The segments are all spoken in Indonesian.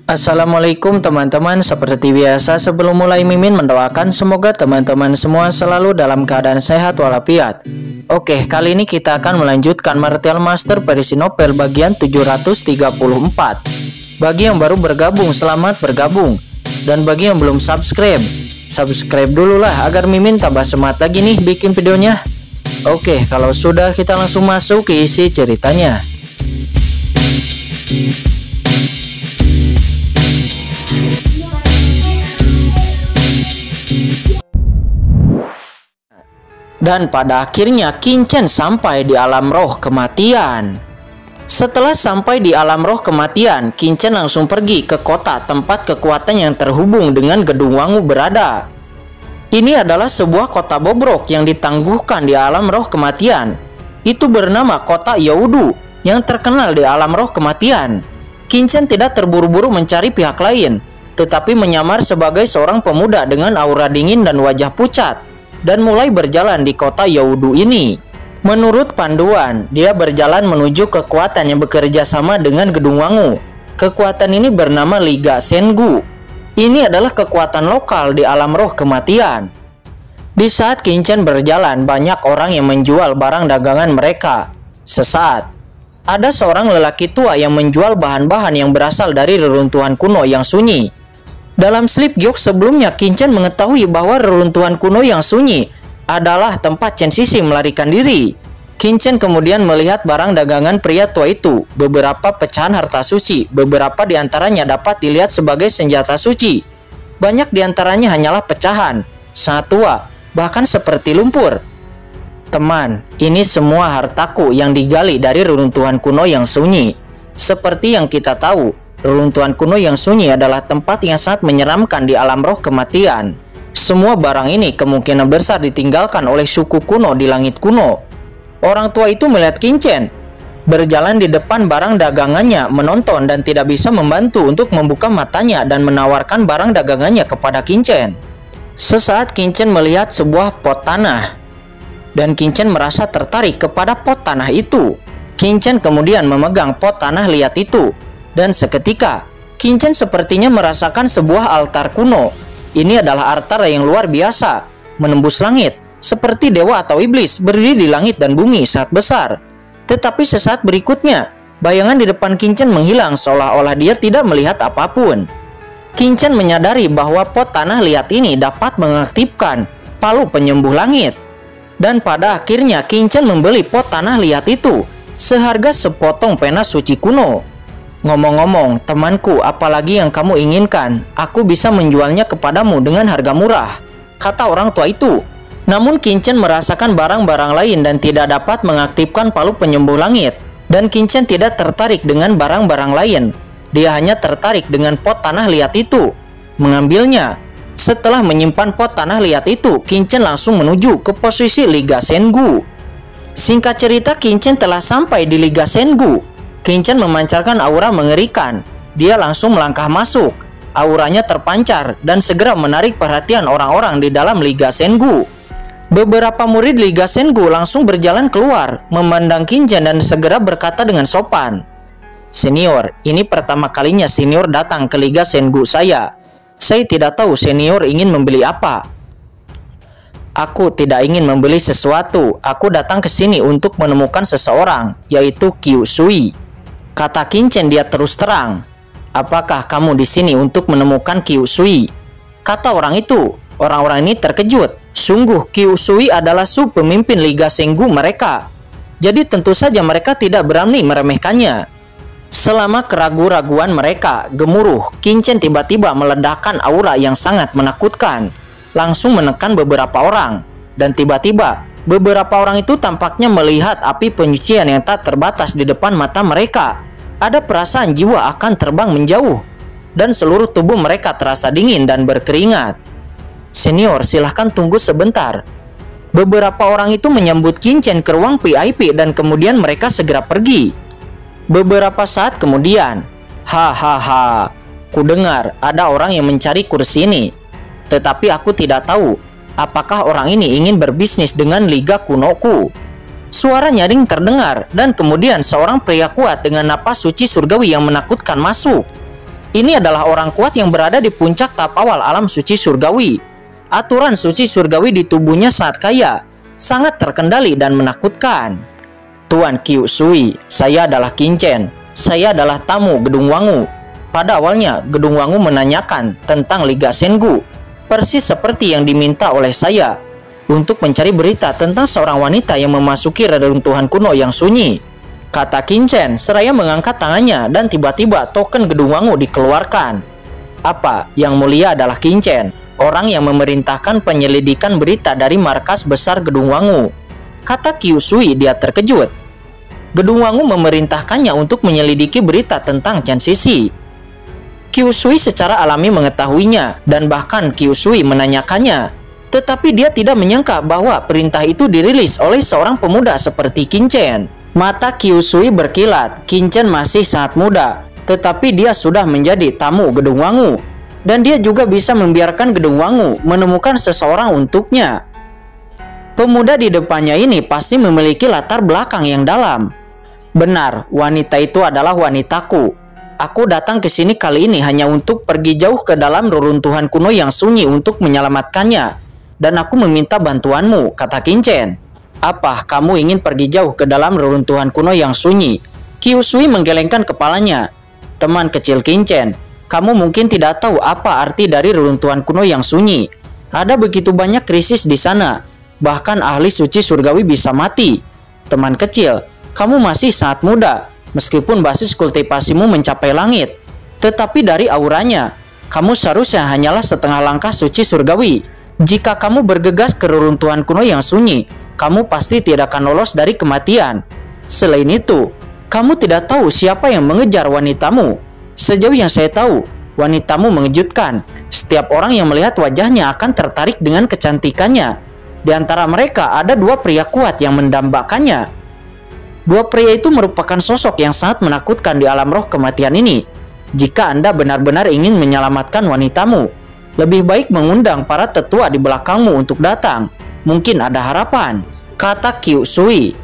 Assalamualaikum teman-teman, seperti biasa sebelum mulai Mimin mendoakan semoga teman-teman semua selalu dalam keadaan sehat walafiat. Oke, kali ini kita akan melanjutkan Martial Master versi novel bagian 734. Bagi yang baru bergabung, selamat bergabung. Dan bagi yang belum subscribe dulu lah agar Mimin tambah semangat lagi nih bikin videonya. Oke, kalau sudah kita langsung masuk ke isi ceritanya. Dan pada akhirnya Qin Chen sampai di alam roh kematian. Setelah sampai di alam roh kematian, Qin Chen langsung pergi ke kota tempat kekuatan yang terhubung dengan Gedung Wangu berada. Ini adalah sebuah kota bobrok yang ditangguhkan di alam roh kematian. Itu bernama kota Youdu yang terkenal di alam roh kematian. Qin Chen tidak terburu-buru mencari pihak lain, tetapi menyamar sebagai seorang pemuda dengan aura dingin dan wajah pucat, dan mulai berjalan di kota Youdu ini. Menurut panduan, dia berjalan menuju kekuatan yang bekerja sama dengan Gedung Wangu. Kekuatan ini bernama Liga Sengu. Ini adalah kekuatan lokal di alam roh kematian. Di saat Qin Chen berjalan, banyak orang yang menjual barang dagangan mereka. Sesaat, ada seorang lelaki tua yang menjual bahan-bahan yang berasal dari reruntuhan kuno yang sunyi. Dalam slip giok sebelumnya, Qin Chen mengetahui bahwa reruntuhan kuno yang sunyi adalah tempat Chen Xixi melarikan diri. Qin Chen kemudian melihat barang dagangan pria tua itu, beberapa pecahan harta suci, beberapa diantaranya dapat dilihat sebagai senjata suci. Banyak diantaranya hanyalah pecahan, sangat tua, bahkan seperti lumpur. Teman, ini semua hartaku yang digali dari reruntuhan kuno yang sunyi. Seperti yang kita tahu, reruntuhan kuno yang sunyi adalah tempat yang sangat menyeramkan di alam roh kematian. Semua barang ini kemungkinan besar ditinggalkan oleh suku kuno di langit kuno. Orang tua itu melihat Qin Chen berjalan di depan barang dagangannya, menonton dan tidak bisa membantu untuk membuka matanya dan menawarkan barang dagangannya kepada Qin Chen. Sesaat Qin Chen melihat sebuah pot tanah, dan Qin Chen merasa tertarik kepada pot tanah itu. Qin Chen kemudian memegang pot tanah liat itu. Dan seketika, Qin Chen sepertinya merasakan sebuah altar kuno. Ini adalah altar yang luar biasa, menembus langit, seperti dewa atau iblis berdiri di langit dan bumi sangat besar. Tetapi sesaat berikutnya, bayangan di depan Qin Chen menghilang seolah-olah dia tidak melihat apapun. Qin Chen menyadari bahwa pot tanah liat ini dapat mengaktifkan palu penyembuh langit. Dan pada akhirnya Qin Chen membeli pot tanah liat itu seharga sepotong pena suci kuno. Ngomong-ngomong, temanku, apalagi yang kamu inginkan? Aku bisa menjualnya kepadamu dengan harga murah, kata orang tua itu. Namun Qin Chen merasakan barang-barang lain dan tidak dapat mengaktifkan palu penyembuh langit. Dan Qin Chen tidak tertarik dengan barang-barang lain. Dia hanya tertarik dengan pot tanah liat itu. Mengambilnya. Setelah menyimpan pot tanah liat itu, Qin Chen langsung menuju ke posisi Liga Sengu. Singkat cerita, Qin Chen telah sampai di Liga Sengu. Qin Chen memancarkan aura mengerikan. Dia langsung melangkah masuk. Auranya terpancar dan segera menarik perhatian orang-orang di dalam Liga Sengu. Beberapa murid Liga Sengu langsung berjalan keluar, memandang Qin Chen dan segera berkata dengan sopan, "Senior, ini pertama kalinya senior datang ke Liga Sengu saya. Saya tidak tahu senior ingin membeli apa." "Aku tidak ingin membeli sesuatu. Aku datang ke sini untuk menemukan seseorang, yaitu Qiu Sui," kata Qin Chen. Dia terus terang. "Apakah kamu di sini untuk menemukan Qiu Sui?" kata orang itu. Orang-orang ini terkejut. Sungguh Qiu Sui adalah pemimpin Liga Sengu mereka. Jadi tentu saja mereka tidak berani meremehkannya. Selama keraguan-raguan mereka gemuruh, Qin Chen tiba-tiba meledakkan aura yang sangat menakutkan. Langsung menekan beberapa orang. Dan tiba-tiba beberapa orang itu tampaknya melihat api penyucian yang tak terbatas di depan mata mereka. Ada perasaan jiwa akan terbang menjauh, dan seluruh tubuh mereka terasa dingin dan berkeringat. "Senior, silahkan tunggu sebentar." Beberapa orang itu menyambut Qin Chen ke ruang VIP dan kemudian mereka segera pergi. Beberapa saat kemudian, "Hahaha, ku dengar ada orang yang mencari kursi ini. Tetapi aku tidak tahu apakah orang ini ingin berbisnis dengan Liga Kunoku." Suara nyaring terdengar dan kemudian seorang pria kuat dengan napas suci surgawi yang menakutkan masuk. Ini adalah orang kuat yang berada di puncak tahap awal alam suci surgawi. Aturan suci surgawi di tubuhnya sangat kaya, sangat terkendali dan menakutkan. Tuan Qiu Shui, saya adalah Qin-Chen. Saya adalah tamu Gedung Wangu. Pada awalnya, Gedung Wangu menanyakan tentang Liga Sengu, persis seperti yang diminta oleh saya, untuk mencari berita tentang seorang wanita yang memasuki reruntuhan kuno yang sunyi, kata Qin-Chen seraya mengangkat tangannya, dan tiba-tiba token Gedung Wangu dikeluarkan. Apa yang mulia adalah Qin-Chen, orang yang memerintahkan penyelidikan berita dari markas besar Gedung Wangu, kata Qiu Shui. Dia terkejut. Gedung Wangu memerintahkannya untuk menyelidiki berita tentang Chen Sisi. Qiu Shui secara alami mengetahuinya, dan bahkan Qiu Shui menanyakannya. Tetapi dia tidak menyangka bahwa perintah itu dirilis oleh seorang pemuda seperti Qin-Chen. Mata Qiu Shui berkilat. Qin-Chen masih sangat muda, tetapi dia sudah menjadi tamu Gedung Wangu. Dan dia juga bisa membiarkan Gedung Wangu menemukan seseorang untuknya. Pemuda di depannya ini pasti memiliki latar belakang yang dalam. Benar, wanita itu adalah wanitaku. Aku datang ke sini kali ini hanya untuk pergi jauh ke dalam reruntuhan kuno yang sunyi untuk menyelamatkannya. Dan aku meminta bantuanmu, kata Qin-Chen. Apa kamu ingin pergi jauh ke dalam reruntuhan kuno yang sunyi? Qiu Shui menggelengkan kepalanya. Teman kecil Qin-Chen, kamu mungkin tidak tahu apa arti dari reruntuhan kuno yang sunyi. Ada begitu banyak krisis di sana. Bahkan ahli suci surgawi bisa mati. Teman kecil, kamu masih sangat muda. Meskipun basis kultivasimu mencapai langit, tetapi dari auranya, kamu seharusnya hanyalah setengah langkah suci surgawi. Jika kamu bergegas ke reruntuhan kuno yang sunyi, kamu pasti tidak akan lolos dari kematian. Selain itu, kamu tidak tahu siapa yang mengejar wanitamu. Sejauh yang saya tahu, wanitamu mengejutkan. Setiap orang yang melihat wajahnya akan tertarik dengan kecantikannya. Di antara mereka ada dua pria kuat yang mendambakannya. Dua pria itu merupakan sosok yang sangat menakutkan di alam roh kematian ini. Jika Anda benar-benar ingin menyelamatkan wanitamu, lebih baik mengundang para tetua di belakangmu untuk datang. Mungkin ada harapan, kata Qiu Shui.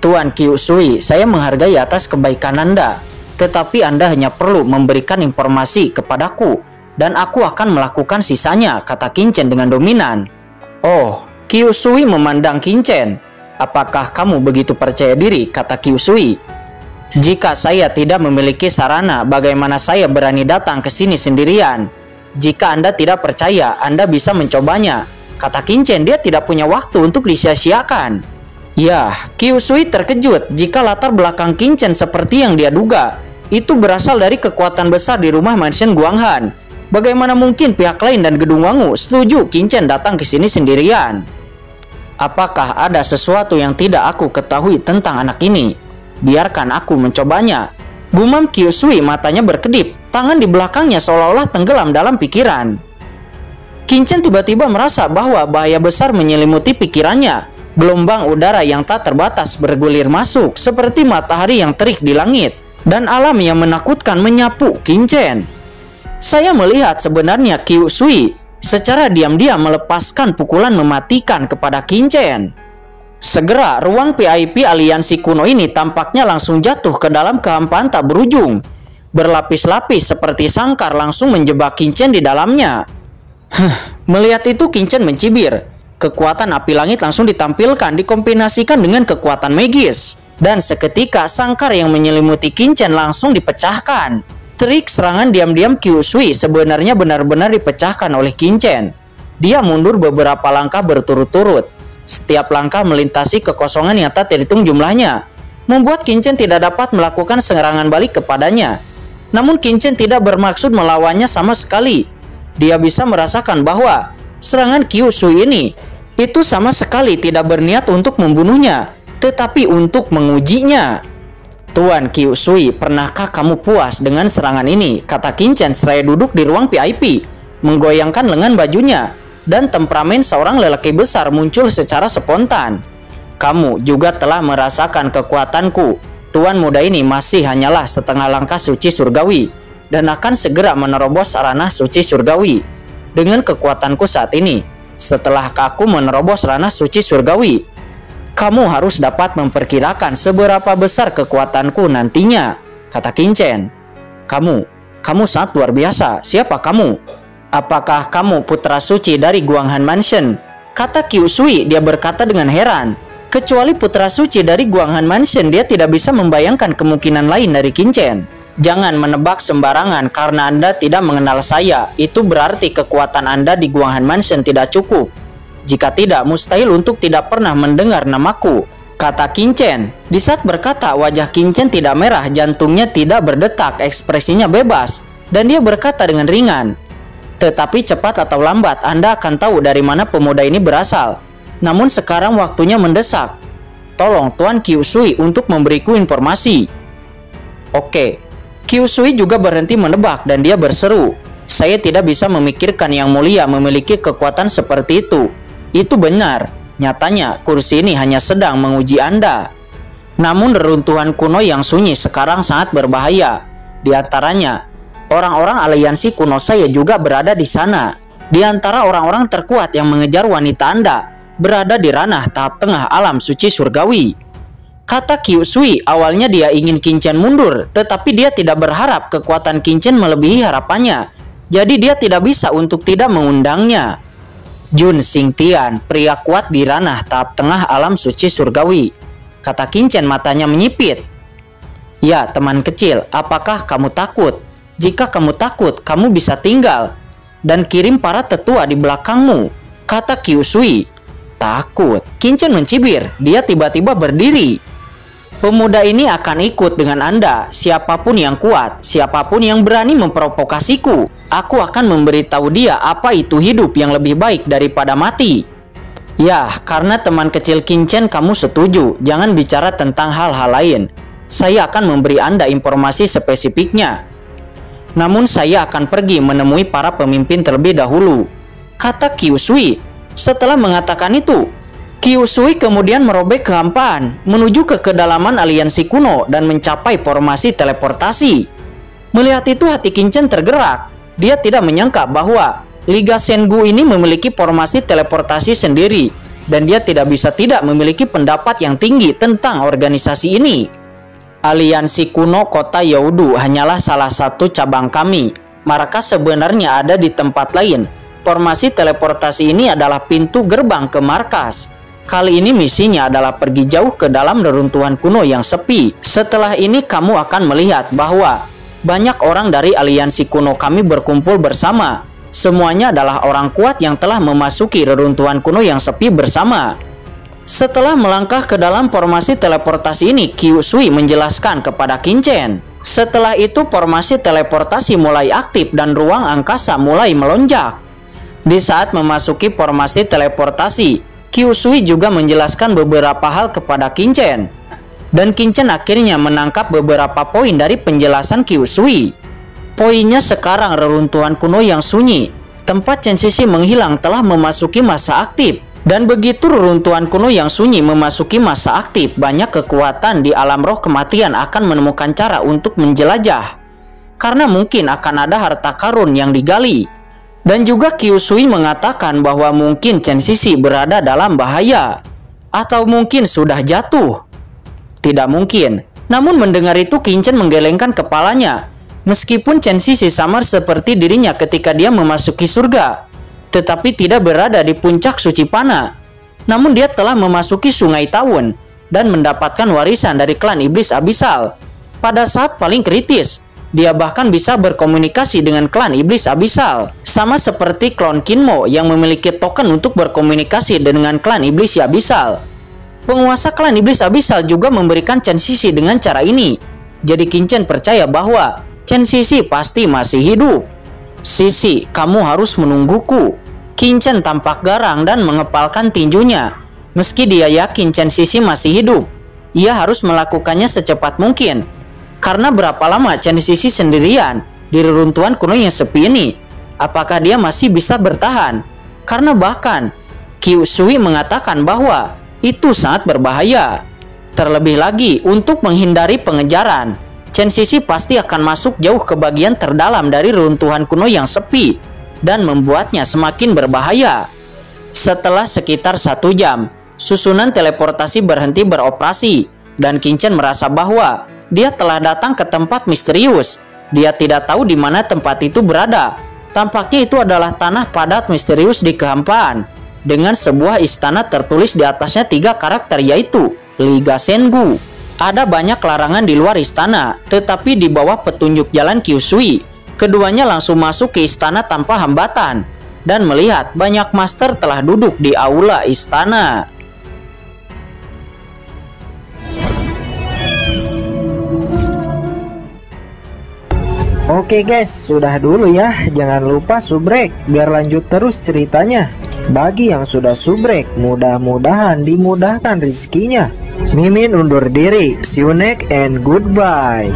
Tuan Qiu Shui, saya menghargai atas kebaikan Anda, tetapi Anda hanya perlu memberikan informasi kepadaku, dan aku akan melakukan sisanya, kata Qin-Chen dengan dominan. Oh, Qiu Shui memandang Qin-Chen. Apakah kamu begitu percaya diri, kata Qiu Shui. Jika saya tidak memiliki sarana, bagaimana saya berani datang ke sini sendirian? Jika Anda tidak percaya, Anda bisa mencobanya, kata Qin-Chen. Dia tidak punya waktu untuk disia-siakan. Ya, Qiu Shui terkejut jika latar belakang Qin-Chen seperti yang dia duga. Itu berasal dari kekuatan besar di rumah mansion Guanghan. Bagaimana mungkin pihak lain dan Gedung Wangu setuju Qin-Chen datang ke sini sendirian? Apakah ada sesuatu yang tidak aku ketahui tentang anak ini? Biarkan aku mencobanya. Gumam Qiu Shui, matanya berkedip. Tangan di belakangnya seolah-olah tenggelam dalam pikiran. Qin-Chen tiba-tiba merasa bahwa bahaya besar menyelimuti pikirannya. Gelombang udara yang tak terbatas bergulir masuk seperti matahari yang terik di langit. Dan alam yang menakutkan menyapu Qin-Chen. Saya melihat sebenarnya Qiu Shui secara diam-diam melepaskan pukulan mematikan kepada Qin-Chen. Segera ruang VIP aliansi kuno ini tampaknya langsung jatuh ke dalam kehampaan tak berujung. Berlapis-lapis seperti sangkar langsung menjebak Qin-Chen di dalamnya. Melihat itu Qin-Chen mencibir. Kekuatan api langit langsung ditampilkan dikombinasikan dengan kekuatan magis. Dan seketika sangkar yang menyelimuti Qin-Chen langsung dipecahkan. Trik serangan diam-diam Qiu Shui sebenarnya benar-benar dipecahkan oleh Qin-Chen. Dia mundur beberapa langkah berturut-turut. Setiap langkah melintasi kekosongan yang tak terhitung jumlahnya, membuat Qin-Chen tidak dapat melakukan serangan balik kepadanya. Namun Qin-Chen tidak bermaksud melawannya sama sekali. Dia bisa merasakan bahwa serangan Qiu Shui ini itu sama sekali tidak berniat untuk membunuhnya, tetapi untuk mengujinya. Tuan Qiu Shui, pernahkah kamu puas dengan serangan ini? Kata Qin-Chen seraya duduk di ruang VIP, menggoyangkan lengan bajunya, dan temperamen seorang lelaki besar muncul secara spontan. Kamu juga telah merasakan kekuatanku. Tuan muda ini masih hanyalah setengah langkah suci surgawi, dan akan segera menerobos ranah suci surgawi. Dengan kekuatanku saat ini, setelah aku menerobos ranah suci surgawi, kamu harus dapat memperkirakan seberapa besar kekuatanku nantinya, kata Qin-Chen. Kamu Kamu sangat luar biasa. Siapa kamu? Apakah kamu putra suci dari Guanghan Mansion? Kata Qiu Shui. Dia berkata dengan heran. Kecuali putra suci dari Guanghan Mansion, dia tidak bisa membayangkan kemungkinan lain dari Qin Chen. Jangan menebak sembarangan karena Anda tidak mengenal saya. Itu berarti kekuatan Anda di Guanghan Mansion tidak cukup. Jika tidak, mustahil untuk tidak pernah mendengar namaku, kata Qin Chen. Di saat berkata, wajah Qin Chen tidak merah, jantungnya tidak berdetak, ekspresinya bebas, dan dia berkata dengan ringan, tetapi cepat atau lambat Anda akan tahu dari mana pemuda ini berasal. Namun sekarang waktunya mendesak. Tolong Tuan Qiu Shui untuk memberiku informasi. Oke. Qiu Shui juga berhenti menebak dan dia berseru, saya tidak bisa memikirkan Yang Mulia memiliki kekuatan seperti itu. Itu benar. Nyatanya, kursi ini hanya sedang menguji Anda. Namun reruntuhan kuno yang sunyi sekarang sangat berbahaya. Di antaranya, orang-orang aliansi kuno saya juga berada di sana. Di antara orang-orang terkuat yang mengejar wanita Anda, berada di ranah tahap tengah alam suci surgawi. Kata Qiu Shui, awalnya dia ingin Qin Chen mundur, tetapi dia tidak berharap kekuatan Qin Chen melebihi harapannya. Jadi dia tidak bisa untuk tidak mengundangnya. Jun Xingtian, pria kuat di ranah tahap tengah alam suci surgawi. Kata Qin Chen matanya menyipit. Ya, teman kecil, apakah kamu takut? Jika kamu takut, kamu bisa tinggal dan kirim para tetua di belakangmu, kata Qiu Shui. Takut? Qin Chen mencibir. Dia tiba-tiba berdiri. Pemuda ini akan ikut dengan Anda, siapapun yang kuat, siapapun yang berani memprovokasiku. Aku akan memberitahu dia apa itu hidup yang lebih baik daripada mati. Ya, karena teman kecil Qin Chen kamu setuju, jangan bicara tentang hal-hal lain. Saya akan memberi Anda informasi spesifiknya. Namun saya akan pergi menemui para pemimpin terlebih dahulu, kata Qiu Shui. Setelah mengatakan itu, Qiu Shui kemudian merobek kehampaan menuju ke kedalaman aliansi kuno dan mencapai formasi teleportasi. Melihat itu hati Qin Chen tergerak. Dia tidak menyangka bahwa Liga Sengu ini memiliki formasi teleportasi sendiri dan dia tidak bisa tidak memiliki pendapat yang tinggi tentang organisasi ini. Aliansi kuno kota Youdu hanyalah salah satu cabang kami. Markas sebenarnya ada di tempat lain. Formasi teleportasi ini adalah pintu gerbang ke markas. Kali ini misinya adalah pergi jauh ke dalam reruntuhan kuno yang sepi. Setelah ini kamu akan melihat bahwa banyak orang dari aliansi kuno kami berkumpul bersama. Semuanya adalah orang kuat yang telah memasuki reruntuhan kuno yang sepi bersama. Setelah melangkah ke dalam formasi teleportasi ini, Qiu Shui menjelaskan kepada Qin Chen. Setelah itu formasi teleportasi mulai aktif dan ruang angkasa mulai melonjak. Di saat memasuki formasi teleportasi, Qiu Shui juga menjelaskan beberapa hal kepada Qin Chen. Dan Qin Chen akhirnya menangkap beberapa poin dari penjelasan Qiu Shui. Poinnya sekarang reruntuhan kuno yang sunyi, tempat Chen Sisi menghilang telah memasuki masa aktif. Dan begitu reruntuhan kuno yang sunyi memasuki masa aktif, banyak kekuatan di alam roh kematian akan menemukan cara untuk menjelajah. Karena mungkin akan ada harta karun yang digali. Dan juga Qiu Shui mengatakan bahwa mungkin Chen Sisi berada dalam bahaya. Atau mungkin sudah jatuh. Tidak mungkin. Namun mendengar itu Qin Chen menggelengkan kepalanya. Meskipun Chen Sisi samar seperti dirinya ketika dia memasuki surga, tetapi tidak berada di puncak suci panah. Namun dia telah memasuki sungai Tawun dan mendapatkan warisan dari klan iblis abisal. Pada saat paling kritis, dia bahkan bisa berkomunikasi dengan klan iblis abisal. Sama seperti klon Kinmo yang memiliki token untuk berkomunikasi dengan klan iblis abisal. Penguasa klan iblis abisal juga memberikan Chen Sisi dengan cara ini. Jadi Qin Chen percaya bahwa Chen Sisi pasti masih hidup. Sisi, kamu harus menungguku. Qin Chen tampak garang dan mengepalkan tinjunya. Meski dia yakin Chen Sisi masih hidup, ia harus melakukannya secepat mungkin. Karena berapa lama Chen Sisi sendirian di reruntuhan kuno yang sepi ini? Apakah dia masih bisa bertahan? Karena bahkan Qiu Shui mengatakan bahwa itu sangat berbahaya. Terlebih lagi untuk menghindari pengejaran, Chen Sisi pasti akan masuk jauh ke bagian terdalam dari reruntuhan kuno yang sepi dan membuatnya semakin berbahaya. Setelah sekitar 1 jam, susunan teleportasi berhenti beroperasi dan Qin Chen merasa bahwa dia telah datang ke tempat misterius. Dia tidak tahu di mana tempat itu berada. Tampaknya itu adalah tanah padat misterius di kehampaan, dengan sebuah istana tertulis di atasnya 3 karakter, yaitu Liga Sengu. Ada banyak larangan di luar istana, tetapi di bawah petunjuk jalan Kyusui, keduanya langsung masuk ke istana tanpa hambatan, dan melihat banyak master telah duduk di aula istana. Oke guys, sudah dulu ya. Jangan lupa subrek biar lanjut terus ceritanya. Bagi yang sudah subrek, mudah-mudahan dimudahkan rezekinya. Mimin undur diri. See you next and goodbye.